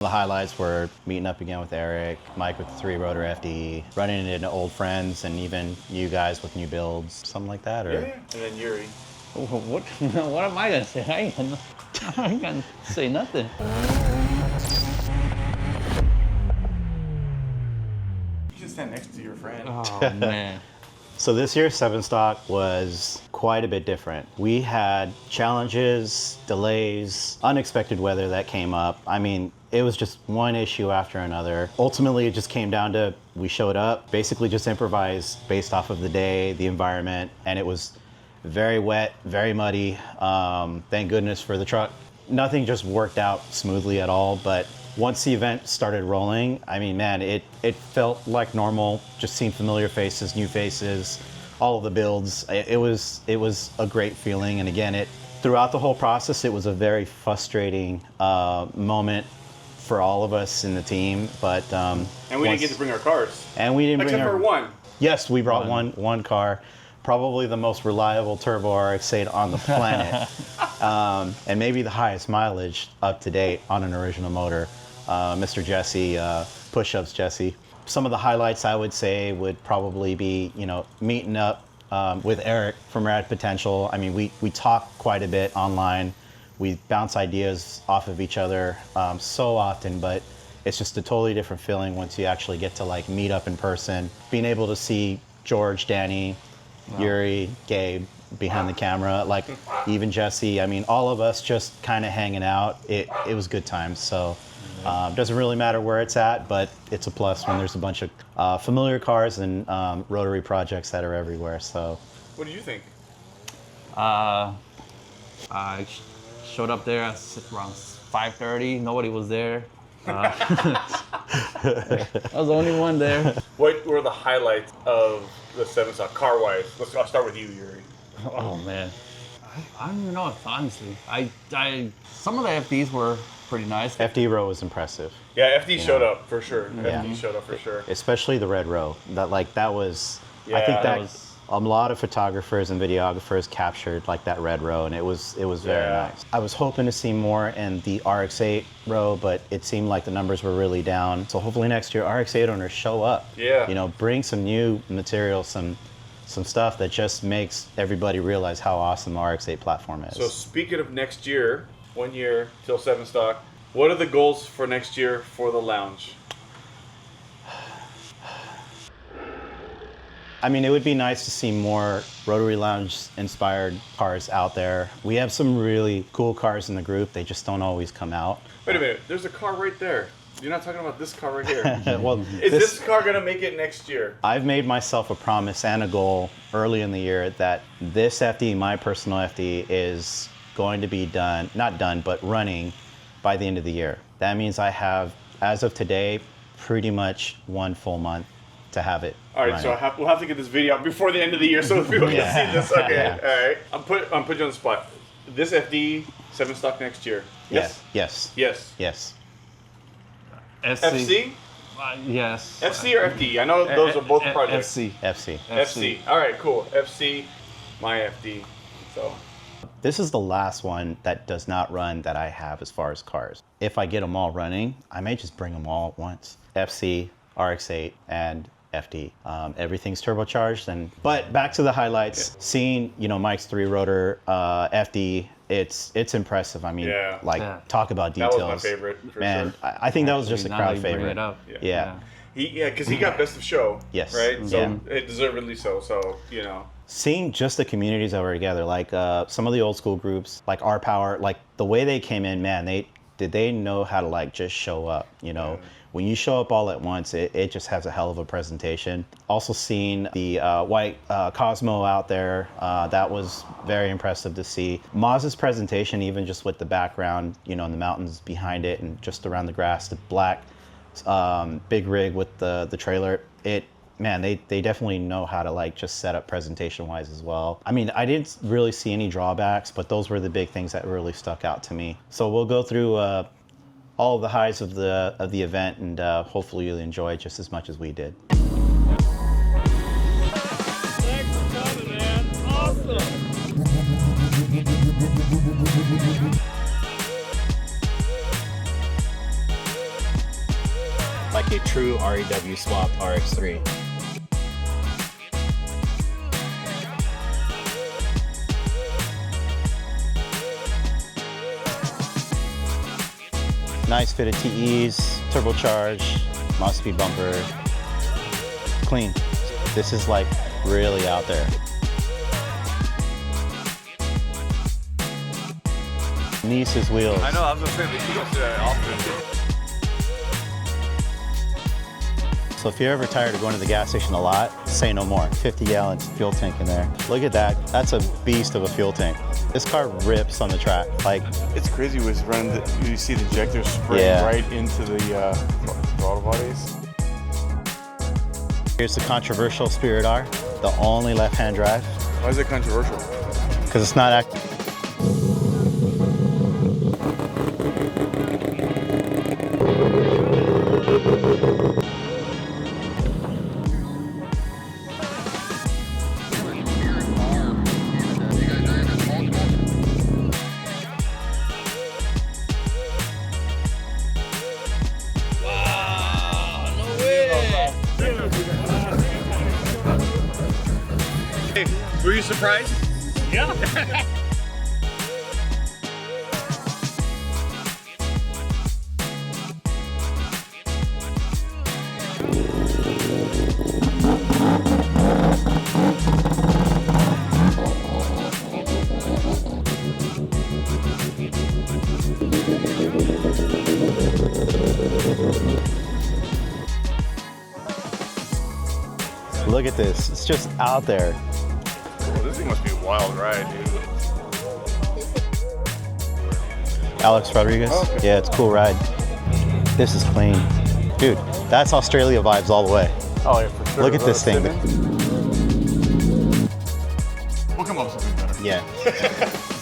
The highlights were meeting up again with Eric, Mike with the three-rotor FD, running into old friends, and even you guys with new builds, something like that. Or... Yeah. And then Yuri. What am I gonna say? I ain't gonna say nothing. You should stand next to your friend. Oh man. So this year, Sevenstock was quite a bit different. We had challenges, delays, unexpected weather that came up. I mean, it was just one issue after another. Ultimately, it just came down to we showed up, basically just improvised based off of the day, the environment, and it was very wet, very muddy. Thank goodness for the truck. Nothing just worked out smoothly at all, but once the event started rolling, I mean, man, it felt like normal, just seeing familiar faces, new faces, all of the builds. It was a great feeling. And again, throughout the whole process, it was a very frustrating moment for all of us in the team. But and we didn't get to bring our cars. And we didn't except bring for one. Yes, we brought one car. Probably the most reliable turbo RX-8 on the planet. And maybe the highest mileage up to date on an original motor. Mr. Jesse, push-ups Jesse. Some of the highlights I would say would probably be, meeting up with Eric from Rad Potential. I mean, we talk quite a bit online. We bounce ideas off of each other so often, but it's just a totally different feeling once you actually get to like meet up in person. Being able to see George, Danny, Yuri, Gabe behind the camera, like even Jesse. I mean, all of us just kind of hanging out. It was good times. So doesn't really matter where it's at, but it's a plus when there's a bunch of familiar cars and Rotary projects that are everywhere. So, what do you think? I showed up there at around 5:30. Nobody was there. I was the only one there. What were the highlights of the Sevenstock car-wise? I'll start with you, Yuri. Oh man, I don't even know. Honestly, some of the FDs were pretty nice. FD row was impressive. Yeah, FD showed up for sure. Yeah. FD showed up for sure. Especially the red row. That was. Yeah, I think that was. A lot of photographers and videographers captured like that red row, and it was very nice. I was hoping to see more in the RX-8 row, but it seemed like the numbers were really down. So hopefully next year RX-8 owners show up. Yeah. Bring some new material, some stuff that just makes everybody realize how awesome the RX-8 platform is. So speaking of next year, 1 year till Sevenstock, what are the goals for next year for the lounge? I mean, it would be nice to see more Rotary Lounge inspired cars out there. We have some really cool cars in the group. They just don't always come out. Wait a minute, there's a car right there. You're not talking about this car right here. Well, Is this car gonna make it next year? I've made myself a promise and a goal early in the year that this FD, my personal FD, is going to be not done, but running by the end of the year. That means I have, as of today, pretty much 1 full month to have it. All right, running. so we'll have to get this video out before the end of the year so people can see this. Okay, Yeah. all right. I'm putting you on the spot. This FD, Sevenstock next year. Yes? Yes. Yes. FC. FC? Yes. FC or FD? I know those are both projects. FC. FC. All right, cool. FC, my FD. So. This is the last one that does not run that I have as far as cars. If I get them all running, I may just bring them all at once. FC, RX-8, and FD. Everything's turbocharged. But back to the highlights. Seeing, Mike's three-rotor FD, it's impressive. I mean, talk about details. That was my favorite, for Man, sure. I think that was just a crowd favorite. It up. Yeah. Because he got best of show. Yes. Right? So, Yeah. it deservedly so. So, Seeing just the communities that were together, like some of the old school groups, like R Power, like the way they came in, man, they know how to like just show up, When you show up all at once, it just has a hell of a presentation. Also seeing the white Cosmo out there, that was very impressive to see. Maz's presentation, even just with the background, in the mountains behind it and just around the grass, the black big rig with the trailer, they definitely know how to like just set up presentation wise as well. I mean, I didn't really see any drawbacks, but those were the big things that really stuck out to me. So we'll go through all of the highs of the event, and hopefully you'll enjoy it just as much as we did. Thanks for coming, man. Awesome. like a true REW swapped RX-3. Nice fitted TEs, turbocharged, must-be bumper, clean. This is like really out there. Niece's wheels. I know, I was gonna say, you don't see that often. So if you're ever tired of going to the gas station a lot, say no more. 50-gallon fuel tank in there. Look at that. That's a beast of a fuel tank. This car rips on the track. Like, It's crazy with running. You see the injectors spray Yeah. right into the throttle bodies. here's the controversial Spirit R, the only left-hand drive, Why is it controversial? because it's not active. Hey, were you surprised? Yeah. Look at this. It's just out there. Well, this thing must be a wild ride, dude. Alex Rodriguez. Oh, okay. Yeah, it's a cool ride. This is clean. Dude, that's Australia vibes all the way. Oh yeah, for sure. Look at this thing. We'll come up with something better. Yeah.